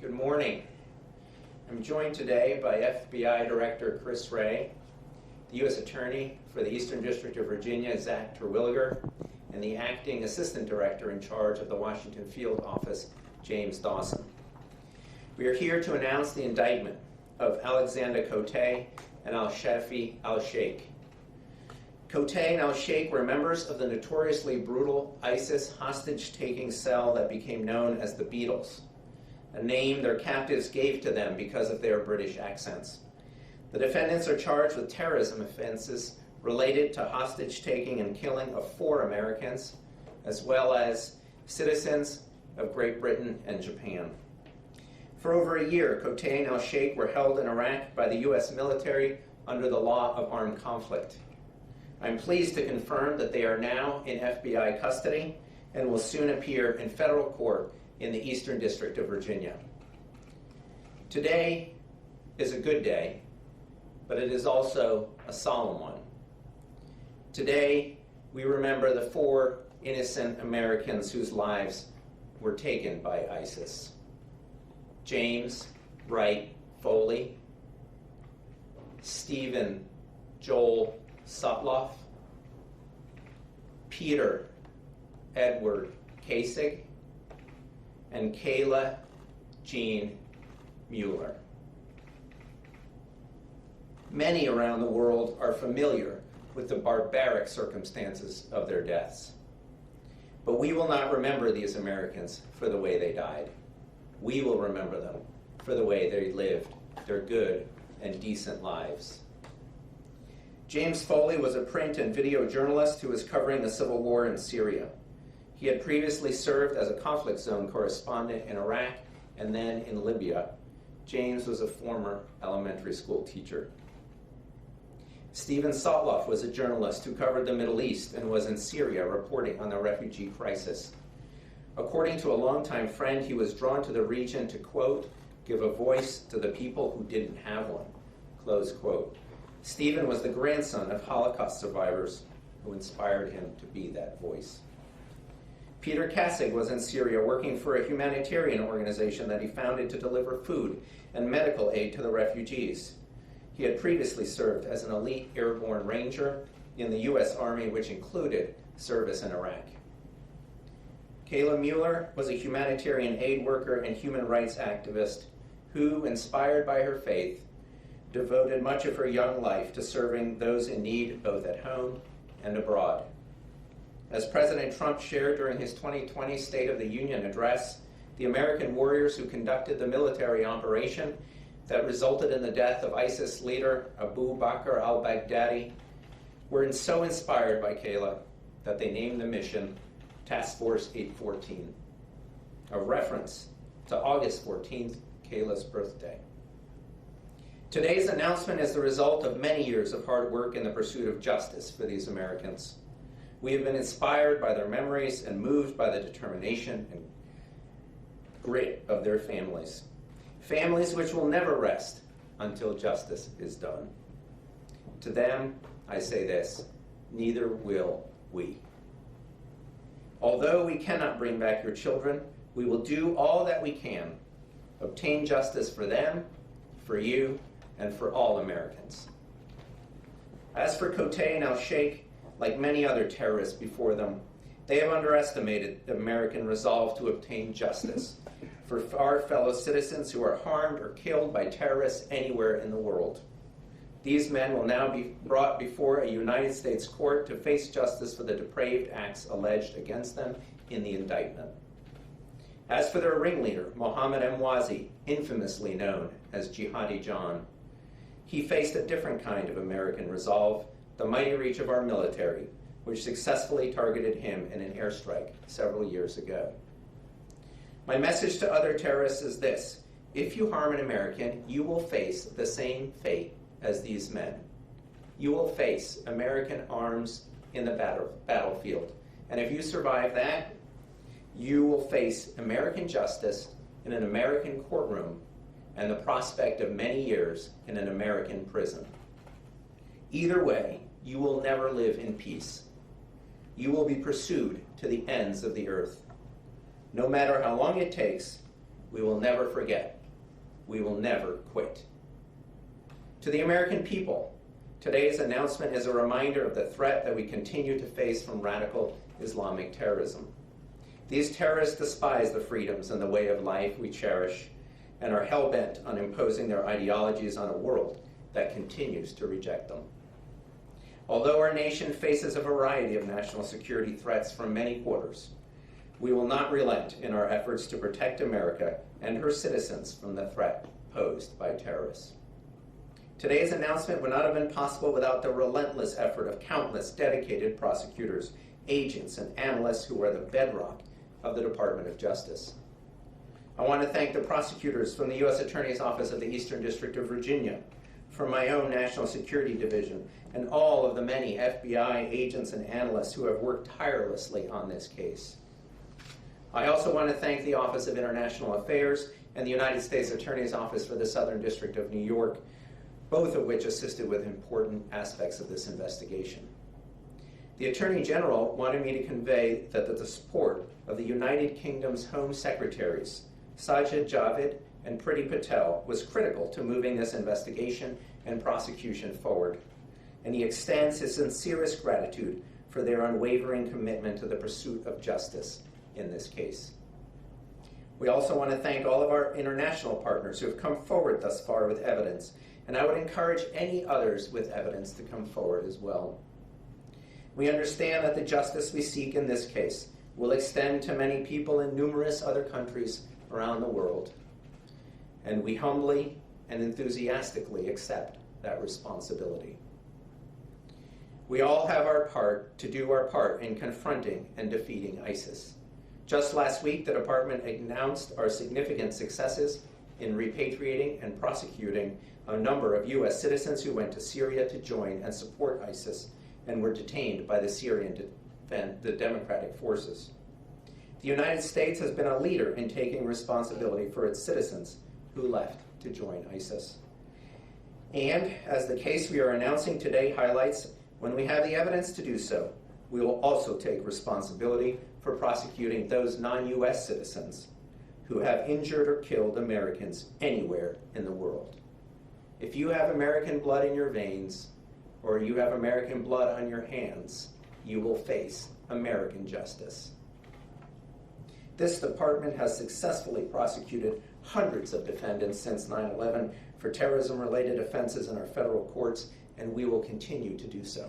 Good morning. I'm joined today by FBI Director Chris Wray, the U.S. Attorney for the Eastern District of Virginia, Zach Terwilliger, and the Acting Assistant Director in charge of the Washington Field Office, James Dawson. We are here to announce the indictment of Alexander Cote and Al-Shafi al-Sheikh. Cote and al-Sheikh were members of the notoriously brutal ISIS hostage-taking cell that became known as the Beatles, a name their captives gave to them because of their British accents. The defendants are charged with terrorism offenses related to hostage-taking and killing of 4 Americans, as well as citizens of Great Britain and Japan. For over a year, Cote and al-Sheikh were held in Iraq by the U.S. military under the law of armed conflict. I'm pleased to confirm that they are now in FBI custody and will soon appear in federal court in the Eastern District of Virginia. Today is a good day, but it is also a solemn one. Today, we remember the 4 innocent Americans whose lives were taken by ISIS. James Wright Foley, Steven Joel Sotloff, Peter Edward Kasich, and Kayla Jean Mueller. Many around the world are familiar with the barbaric circumstances of their deaths. But we will not remember these Americans for the way they died. We will remember them for the way they lived their good and decent lives. James Foley was a print and video journalist who was covering the civil war in Syria. He had previously served as a conflict zone correspondent in Iraq and then in Libya. James was a former elementary school teacher. Steven Sotloff was a journalist who covered the Middle East and was in Syria reporting on the refugee crisis. According to a longtime friend, he was drawn to the region to, quote, give a voice to the people who didn't have one, close quote. Steven was the grandson of Holocaust survivors who inspired him to be that voice. Peter Kasich was in Syria working for a humanitarian organization that he founded to deliver food and medical aid to the refugees. He had previously served as an elite airborne ranger in the U.S. Army, which included service in Iraq. Kayla Mueller was a humanitarian aid worker and human rights activist who, inspired by her faith, devoted much of her young life to serving those in need both at home and abroad. As President Trump shared during his 2020 State of the Union address, the American warriors who conducted the military operation that resulted in the death of ISIS leader Abu Bakr al-Baghdadi were so inspired by Kayla that they named the mission Task Force 814, a reference to August 14th, Kayla's birthday. Today's announcement is the result of many years of hard work in the pursuit of justice for these Americans. We have been inspired by their memories and moved by the determination and grit of their families. Families which will never rest until justice is done. To them, I say this, neither will we. Although we cannot bring back your children, we will do all that we can, obtain justice for them, for you, and for all Americans. As for Cote and al-Sheikh, like many other terrorists before them, they have underestimated the American resolve to obtain justice for our fellow citizens who are harmed or killed by terrorists anywhere in the world. These men will now be brought before a United States court to face justice for the depraved acts alleged against them in the indictment. As for their ringleader, Mohammed Emwazi, infamously known as Jihadi John, he faced a different kind of American resolve, the mighty reach of our military, which successfully targeted him in an airstrike several years ago. My message to other terrorists is this: if you harm an American, you will face the same fate as these men. You will face American arms in the battlefield. And if you survive that, you will face American justice in an American courtroom and the prospect of many years in an American prison. Either way, you will never live in peace. You will be pursued to the ends of the earth. No matter how long it takes, We will never forget. We will never quit. To the American people, today's announcement is a reminder of the threat that we continue to face from radical Islamic terrorism. These terrorists despise the freedoms and the way of life we cherish and are hell-bent on imposing their ideologies on a world that continues to reject them. Although our nation faces a variety of national security threats from many quarters, we will not relent in our efforts to protect America and her citizens from the threat posed by terrorists. Today's announcement would not have been possible without the relentless effort of countless dedicated prosecutors, agents, and analysts who are the bedrock of the Department of Justice. I want to thank the prosecutors from the U.S. Attorney's Office of the Eastern District of Virginia, from my own National Security Division, and all of the many FBI agents and analysts who have worked tirelessly on this case. I also want to thank the Office of International Affairs and the United States Attorney's Office for the Southern District of New York, both of which assisted with important aspects of this investigation. The Attorney General wanted me to convey that the support of the United Kingdom's Home Secretaries, Sajid Javid and Priti Patel, was critical to moving this investigation and prosecution forward, and he extends his sincerest gratitude for their unwavering commitment to the pursuit of justice in this case. We also want to thank all of our international partners who have come forward thus far with evidence, and I would encourage any others with evidence to come forward as well. We understand that the justice we seek in this case will extend to many people in numerous other countries around the world, and we humbly and enthusiastically accept that responsibility. We all have our part to do our part in confronting and defeating ISIS. Just last week, the department announced our significant successes in repatriating and prosecuting a number of U.S. citizens who went to Syria to join and support ISIS and were detained by the Syrian Democratic Forces. The United States has been a leader in taking responsibility for its citizens who left to join ISIS. And as the case we are announcing today highlights, when we have the evidence to do so, we will also take responsibility for prosecuting those non-U.S. citizens who have injured or killed Americans anywhere in the world. If you have American blood in your veins, or you have American blood on your hands, you will face American justice. This department has successfully prosecuted hundreds of defendants since 9/11 for terrorism-related offenses in our federal courts, and we will continue to do so.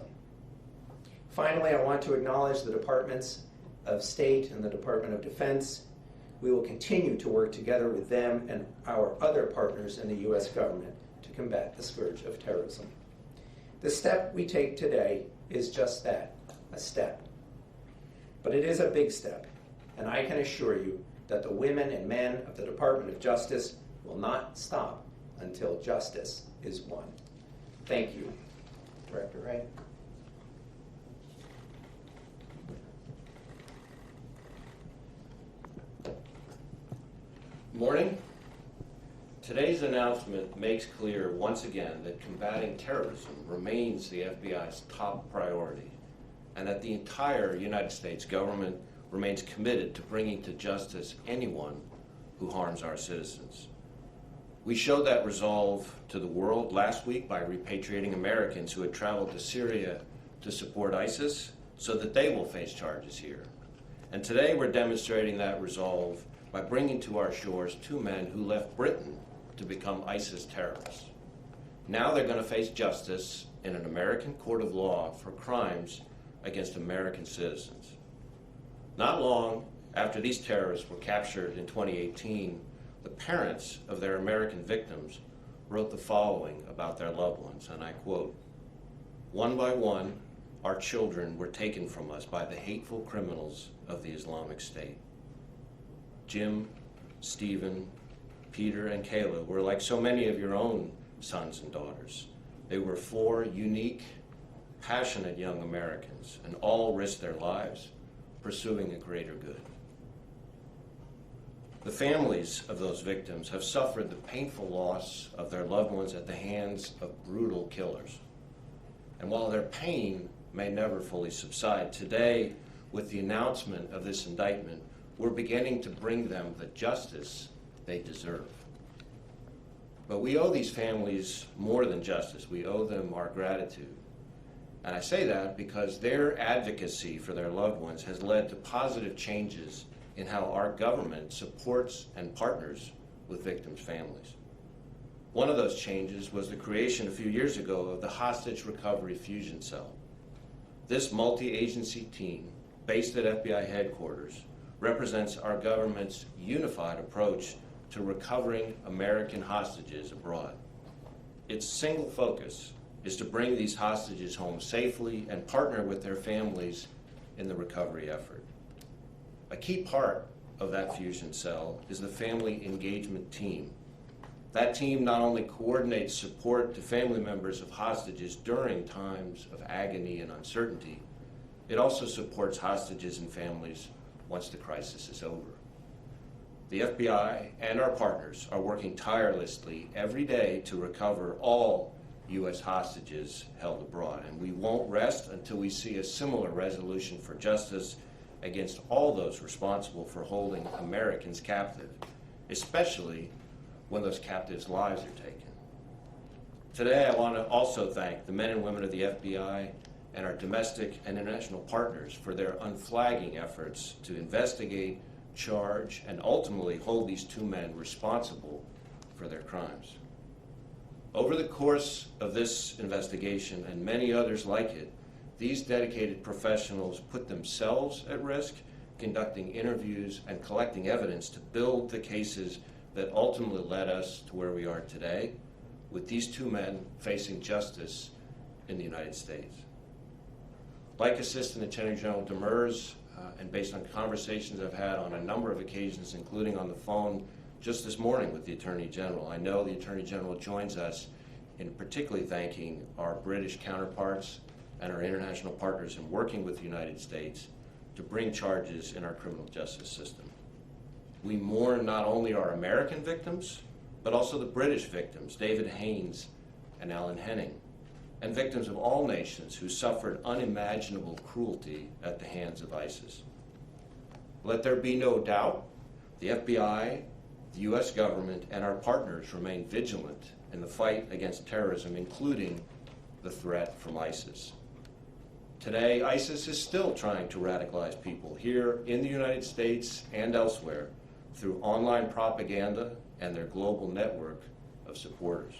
Finally, I want to acknowledge the Departments of State and the Department of Defense. We will continue to work together with them and our other partners in the U.S. government to combat the scourge of terrorism. The step we take today is just that, a step. But it is a big step, and I can assure you that the women and men of the Department of Justice will not stop until justice is won. Thank you, Director Wray. Morning. Today's announcement makes clear once again that combating terrorism remains the FBI's top priority, and that the entire United States government remains committed to bringing to justice anyone who harms our citizens. We showed that resolve to the world last week by repatriating Americans who had traveled to Syria to support ISIS so that they will face charges here. And today we're demonstrating that resolve by bringing to our shores two men who left Britain to become ISIS terrorists. Now they're going to face justice in an American court of law for crimes against American citizens. Not long after these terrorists were captured in 2018, the parents of their American victims wrote the following about their loved ones, and I quote, "One by one, our children were taken from us by the hateful criminals of the Islamic State. Jim, Stephen, Peter, and Kayla were like so many of your own sons and daughters. They were four unique, passionate young Americans, and all risked their lives pursuing a greater good. The families of those victims have suffered the painful loss of their loved ones at the hands of brutal killers. And while their pain may never fully subside, today, with the announcement of this indictment, we're beginning to bring them the justice they deserve. But we owe these families more than justice. We owe them our gratitude. And I say that because their advocacy for their loved ones has led to positive changes in how our government supports and partners with victims' families. One of those changes was the creation a few years ago of the Hostage Recovery Fusion Cell. This multi-agency team, based at FBI headquarters, represents our government's unified approach to recovering American hostages abroad. Its single focus is to bring these hostages home safely and partner with their families in the recovery effort. A key part of that fusion cell is the family engagement team. That team not only coordinates support to family members of hostages during times of agony and uncertainty, it also supports hostages and families once the crisis is over. The FBI and our partners are working tirelessly every day to recover all U.S. hostages held abroad, and we won't rest until we see a similar resolution for justice against all those responsible for holding Americans captive, especially when those captives' lives are taken. Today, I want to also thank the men and women of the FBI and our domestic and international partners for their unflagging efforts to investigate, charge, and ultimately hold these two men responsible for their crimes. Over the course of this investigation and many others like it, these dedicated professionals put themselves at risk, conducting interviews and collecting evidence to build the cases that ultimately led us to where we are today, with these two men facing justice in the United States. Like Assistant Attorney General Demers, and based on conversations I've had on a number of occasions, including on the phone just this morning with the Attorney General, I know the Attorney General joins us in particularly thanking our British counterparts and our international partners in working with the United States to bring charges in our criminal justice system. We mourn not only our American victims, but also the British victims, David Haynes and Alan Henning, and victims of all nations who suffered unimaginable cruelty at the hands of ISIS. Let there be no doubt, the FBI, the U.S. government, and our partners remain vigilant in the fight against terrorism, including the threat from ISIS. Today, ISIS is still trying to radicalize people here in the United States and elsewhere through online propaganda and their global network of supporters.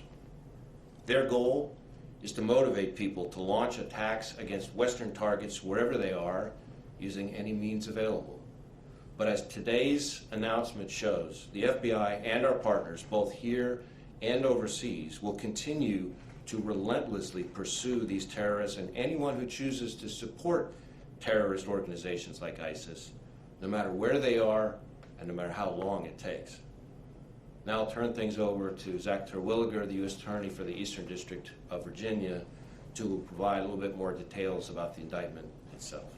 Their goal is to motivate people to launch attacks against Western targets wherever they are, using any means available. But as today's announcement shows, the FBI and our partners, both here and overseas, will continue to relentlessly pursue these terrorists and anyone who chooses to support terrorist organizations like ISIS, no matter where they are and no matter how long it takes. Now I'll turn things over to Zach Terwilliger, the U.S. Attorney for the Eastern District of Virginia, to provide a little bit more details about the indictment itself.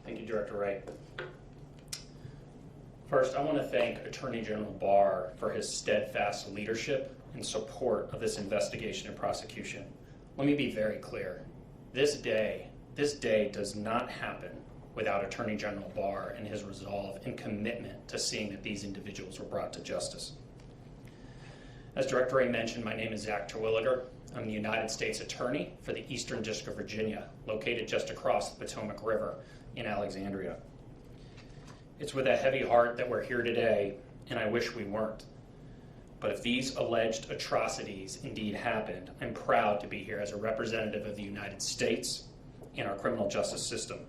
Thank you, Director Wray. First, I want to thank Attorney General Barr for his steadfast leadership and support of this investigation and prosecution. Let me be very clear. This day does not happen without Attorney General Barr and his resolve and commitment to seeing that these individuals were brought to justice. As Director Wray mentioned, my name is Zach Terwilliger. I'm the United States Attorney for the Eastern District of Virginia, located just across the Potomac River in Alexandria. It's with a heavy heart that we're here today, and I wish we weren't. But if these alleged atrocities indeed happened, I'm proud to be here as a representative of the United States in our criminal justice system.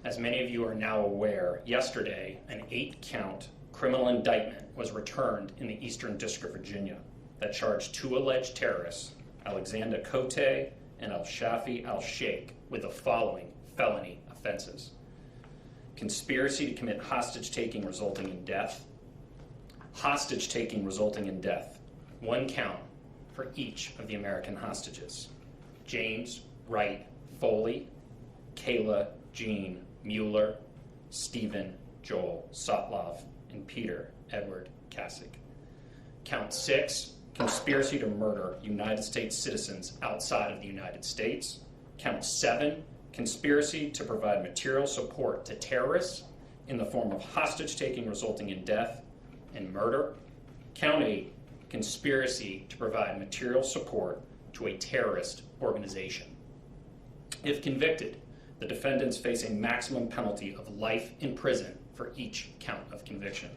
As many of you are now aware, yesterday an 8-count criminal indictment was returned in the Eastern District of Virginia that charged 2 alleged terrorists, Alexander Cote and Al-Shafi Al-Sheikh, with the following felony offenses: conspiracy to commit hostage-taking resulting in death, hostage-taking resulting in death, 1 count for each of the American hostages: James Wright Foley, Kayla Jean Mueller, Steven Joel Sotloff, and Peter Edward Kasich. Count 6, conspiracy to murder United States citizens outside of the United States. Count 7, conspiracy to provide material support to terrorists in the form of hostage-taking resulting in death and murder. Count 8, conspiracy to provide material support to a terrorist organization. If convicted, the defendants face a maximum penalty of life in prison for each count of conviction.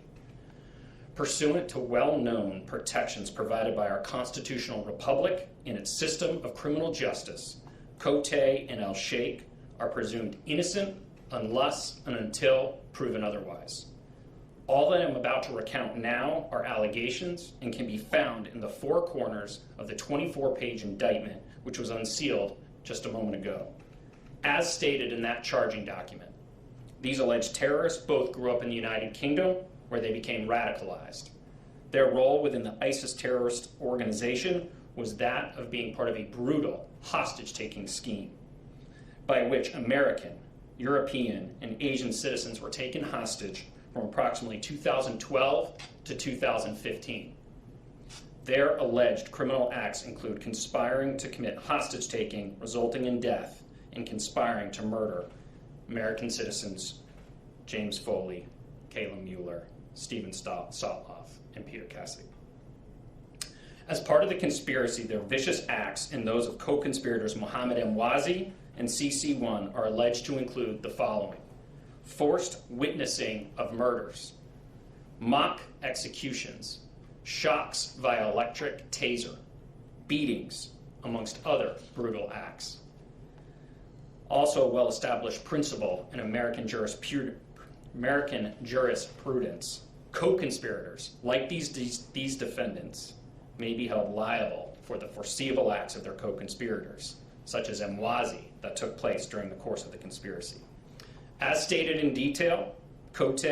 Pursuant to well-known protections provided by our constitutional republic in its system of criminal justice, Cote and El Sheikh are presumed innocent unless and until proven otherwise. All that I'm about to recount now are allegations and can be found in the four corners of the 24-page indictment, which was unsealed just a moment ago. As stated in that charging document, these alleged terrorists both grew up in the United Kingdom, where they became radicalized. Their role within the ISIS terrorist organization was that of being part of a brutal hostage-taking scheme by which American, European, and Asian citizens were taken hostage from approximately 2012 to 2015. Their alleged criminal acts include conspiring to commit hostage-taking resulting in death and conspiring to murder American citizens James Foley, Kayla Mueller, Steven Sotloff, and Peter Cassidy. As part of the conspiracy, their vicious acts and those of co-conspirators Mohammed Mwazi and CC1 are alleged to include the following: forced witnessing of murders, mock executions, shocks via electric taser, beatings, amongst other brutal acts. Also a well-established principle in American jurisprudence, co-conspirators, like these defendants, may be held liable for the foreseeable acts of their co-conspirators, such as Mwazi, that took place during the course of the conspiracy. As stated in detail, Cote,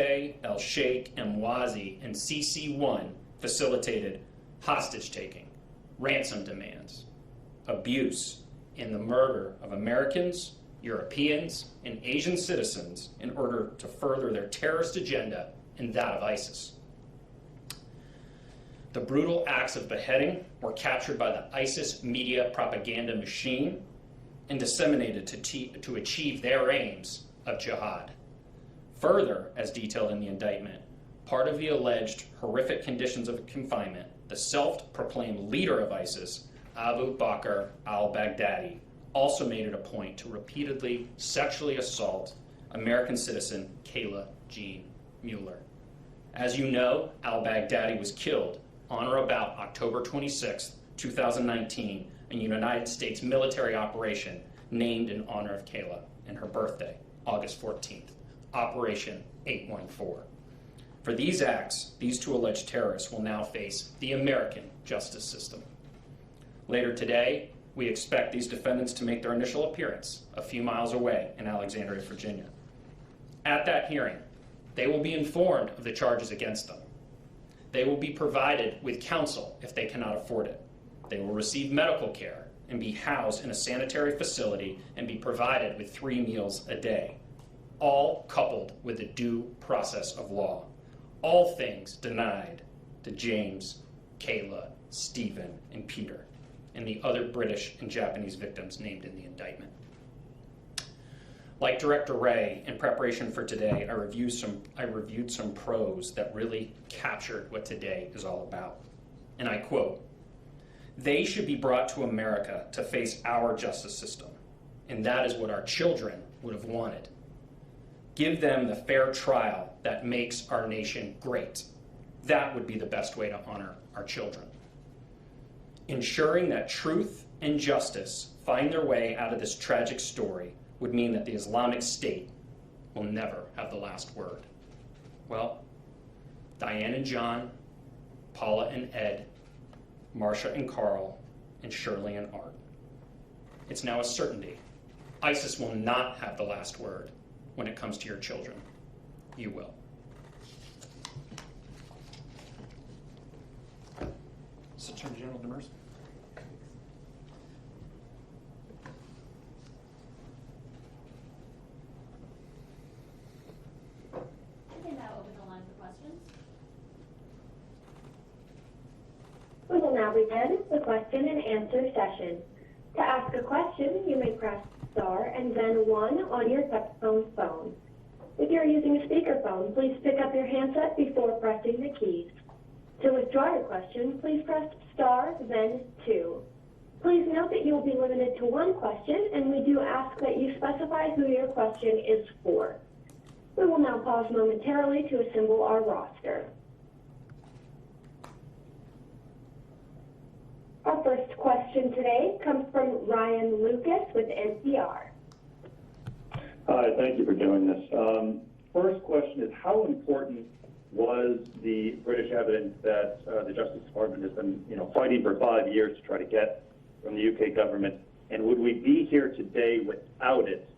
El Sheikh, Mwazi, and CC1 facilitated hostage-taking, ransom demands, abuse, and the murder of Americans, Europeans, and Asian citizens in order to further their terrorist agenda and that of ISIS. The brutal acts of beheading were captured by the ISIS media propaganda machine and disseminated to achieve their aims of jihad. Further, as detailed in the indictment, part of the alleged horrific conditions of confinement, the self-proclaimed leader of ISIS, Abu Bakr al-Baghdadi, also made it a point to repeatedly sexually assault American citizen Kayla Jean Mueller. As you know, al-Baghdadi was killed on or about October 26, 2019, in a United States military operation named in honor of Kayla and her birthday, August 14th, Operation 814. For these acts, these two alleged terrorists will now face the American justice system. Later today, we expect these defendants to make their initial appearance a few miles away in Alexandria, Virginia. At that hearing, they will be informed of the charges against them. They will be provided with counsel if they cannot afford it. They will receive medical care and be housed in a sanitary facility and be provided with 3 meals a day, all coupled with the due process of law. All things denied to James, Kayla, Stephen, and Peter, and the other British and Japanese victims named in the indictment. Like Director Wray, in preparation for today, I reviewed some prose that really captured what today is all about. And I quote, "They should be brought to America to face our justice system, and that is what our children would have wanted. Give them the fair trial that makes our nation great. That would be the best way to honor our children. Ensuring that truth and justice find their way out of this tragic story would mean that the Islamic State will never have the last word." Well, Diane and John, Paula and Ed, Marcia and Carl, and Shirley and Art. It's now a certainty. ISIS will not have the last word when it comes to your children. You will. Attorney General Demers. We can now open the line for questions. We will now begin the question and answer session. To ask a question, you may press star and then 1 on your touchtone phone. If you're using a speakerphone, please pick up your handset before pressing the keys. To withdraw your question, please press star, then 2. Please note that you will be limited to one question, and we do ask that you specify who your question is for. We will now pause momentarily to assemble our roster. Our first question today comes from Ryan Lucas with NPR. Hi, thank you for doing this. First question is, how important was the British evidence that the Justice Department has been, fighting for 5 years to try to get from the UK government? And would we be here today without it?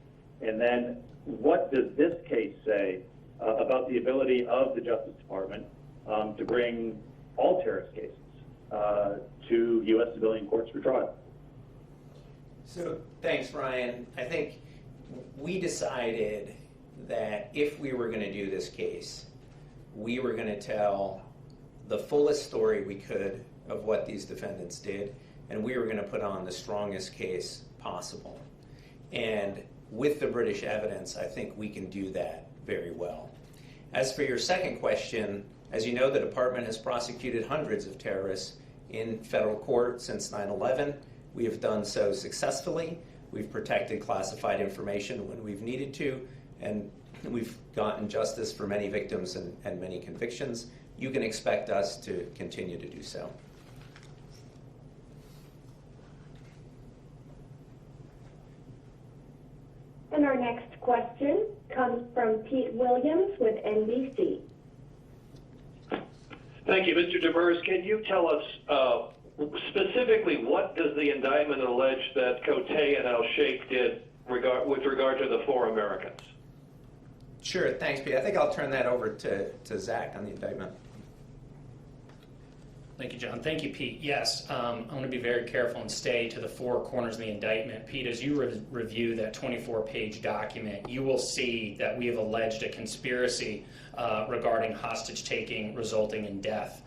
And then what does this case say about the ability of the Justice Department to bring all terrorist cases to U.S. civilian courts for trial? So thanks, Ryan. I think we decided that if we were going to do this case, we were going to tell the fullest story we could of what these defendants did, and we were going to put on the strongest case possible. And with the British evidence, I think we can do that very well. As for your second question, as you know, the department has prosecuted hundreds of terrorists in federal court since 9/11. We have done so successfully. We've protected classified information when we've needed to, and we've gotten justice for many victims and many convictions. You can expect us to continue to do so. And our next question comes from Pete Williams with NBC. Thank you. Mr. Demers, can you tell us specifically what does the indictment allege that Cote and Al-Sheikh did with regard to the 4 Americans? Sure, thanks, Pete. I think I'll turn that over to Zach on the indictment. Thank you, John. Thank you, Pete. Yes, I'm going to be very careful and stay to the 4 corners of the indictment. Pete, as you review that 24-page document, you will see that we have alleged a conspiracy regarding hostage-taking resulting in death.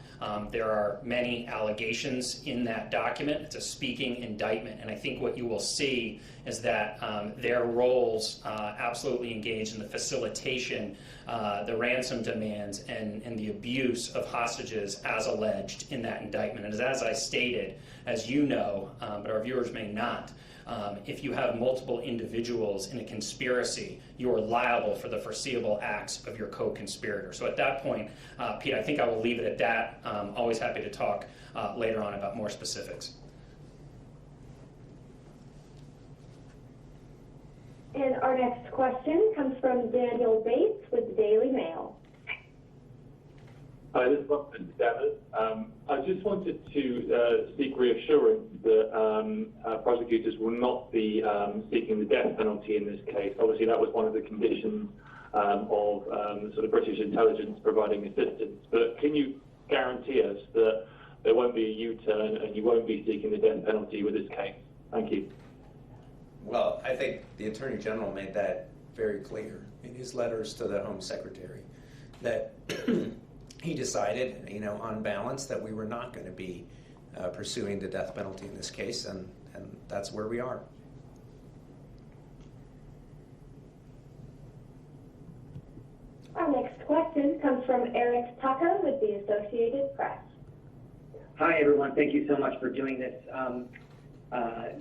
There are many allegations in that document. It's a speaking indictment, and I think what you will see is that their roles absolutely engage in the facilitation, the ransom demands, and the abuse of hostages as alleged in that indictment. And as I stated, as you know, but our viewers may not, if you have multiple individuals in a conspiracy, you are liable for the foreseeable acts of your co-conspirator. So at that point, Pete, I think I will leave it at that. Always happy to talk later on about more specifics. And our next question comes from Daniel Bates with the Daily Mail. Hi, this is Robin Dammers. I just wanted to seek reassurance that prosecutors will not be seeking the death penalty in this case. Obviously, that was one of the conditions of sort of British intelligence providing assistance. But can you guarantee us that there won't be a U-turn and you won't be seeking the death penalty with this case? Thank you. Well, I think the Attorney General made that very clear in his letters to the Home Secretary, that he decided, on balance, that we were not going to be pursuing the death penalty in this case, and that's where we are. Our next question comes from Eric Tucker with the Associated Press. Hi, everyone. Thank you so much for doing this.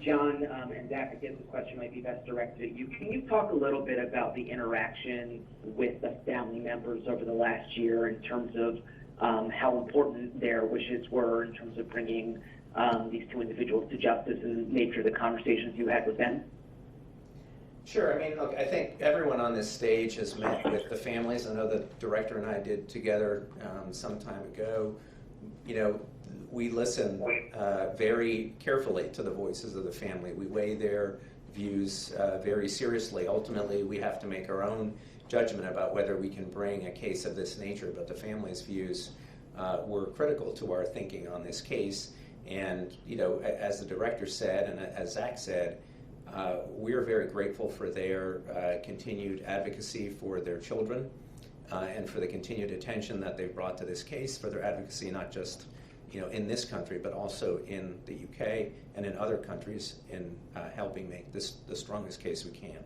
John and Zach, I guess this question might be best directed at you. Can you talk a little bit about the interaction with the family members over the last year in terms of how important their wishes were in terms of bringing these 2 individuals to justice and the nature of the conversations you had with them? Sure. I mean, look, I think everyone on this stage has met with the families. I know the director and I did together some time ago. We listen very carefully to the voices of the family. We weigh their views very seriously. Ultimately, we have to make our own judgment about whether we can bring a case of this nature, but the family's views were critical to our thinking on this case. And, as the director said, and as Zach said, we're very grateful for their continued advocacy for their children and for the continued attention that they've brought to this case, for their advocacy not just in this country, but also in the UK and in other countries in helping make this the strongest case we can.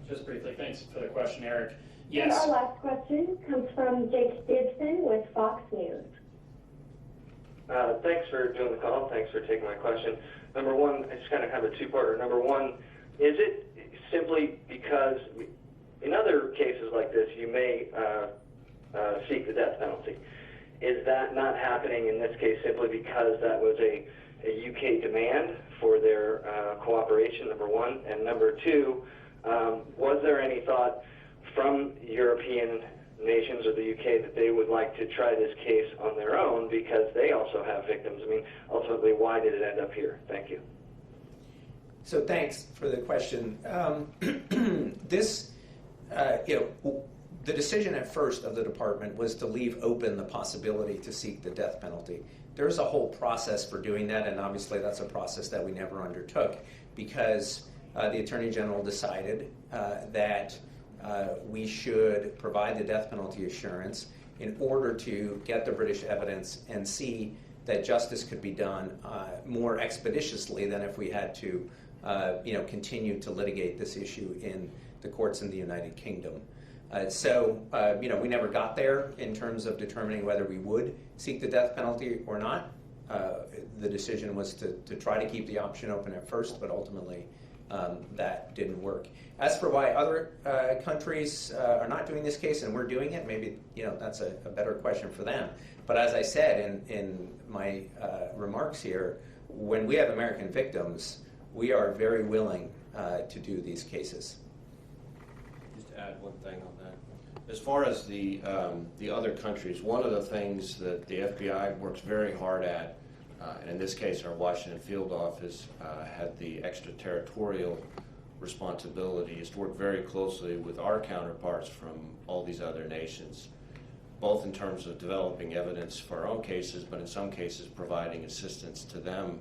Just briefly, thanks for the question, Eric. And Yes. our last question comes from Jake Gibson with Fox News. Thanks for doing the call. Thanks for taking my question. Number one, I just kind of have a two-parter. Number one, is it simply because in other cases like this, you may seek the death penalty? Is that not happening in this case simply because that was a UK demand for their cooperation, number one? And number two, was there any thought from European nations or the UK that they would like to try this case on their own because they also have victims? I mean, ultimately, why did it end up here? Thank you. So thanks for the question. The decision at first of the department was to leave open the possibility to seek the death penalty. There's a whole process for doing that, and obviously that's a process that we never undertook because the Attorney General decided that we should provide the death penalty assurance in order to get the British evidence and see that justice could be done more expeditiously than if we had to continue to litigate this issue in the courts in the United Kingdom. We never got there in terms of determining whether we would seek the death penalty or not. The decision was to try to keep the option open at first, but ultimately that didn't work. As for why other countries are not doing this case and we're doing it, maybe that's a better question for them. But as I said in my remarks here, when we have American victims, we are very willing to do these cases. Just to add one thing on that. As far as the other countries, one of the things that the FBI works very hard at, and in this case our Washington field office had the extraterritorial responsibility, is to work very closely with our counterparts from all these other nations, both in terms of developing evidence for our own cases, but in some cases providing assistance to them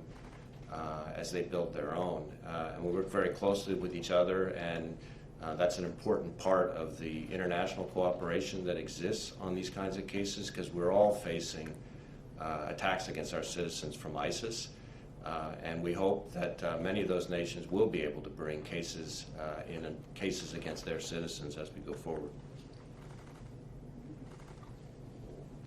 as they build their own. And we work very closely with each other, and that's an important part of the international cooperation that exists on these kinds of cases, because we're all facing attacks against our citizens from ISIS. And we hope that many of those nations will be able to bring cases against their citizens as we go forward.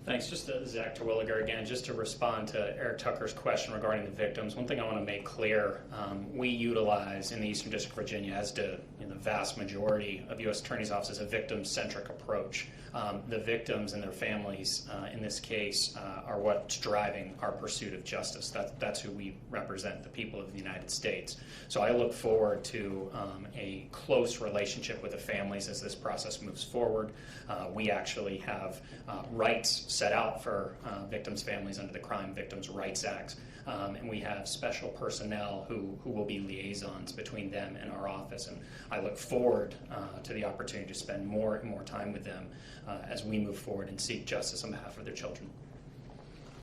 Thanks. Just Zach Terwilliger again, just to respond to Eric Tucker's question regarding the victims. One thing I want to make clear, we utilize in the Eastern District of Virginia, as do the vast majority of U.S. Attorney's offices, a victim-centric approach. The victims and their families in this case are what's driving our pursuit of justice. That's who we represent, the people of the United States. So I look forward to a close relationship with the families as this process moves forward. We actually have rights set out for victims' families under the Crime Victims' Rights Act. And we have special personnel who will be liaisons between them and our office. And I look forward to the opportunity to spend more and more time with them as we move forward and seek justice on behalf of their children.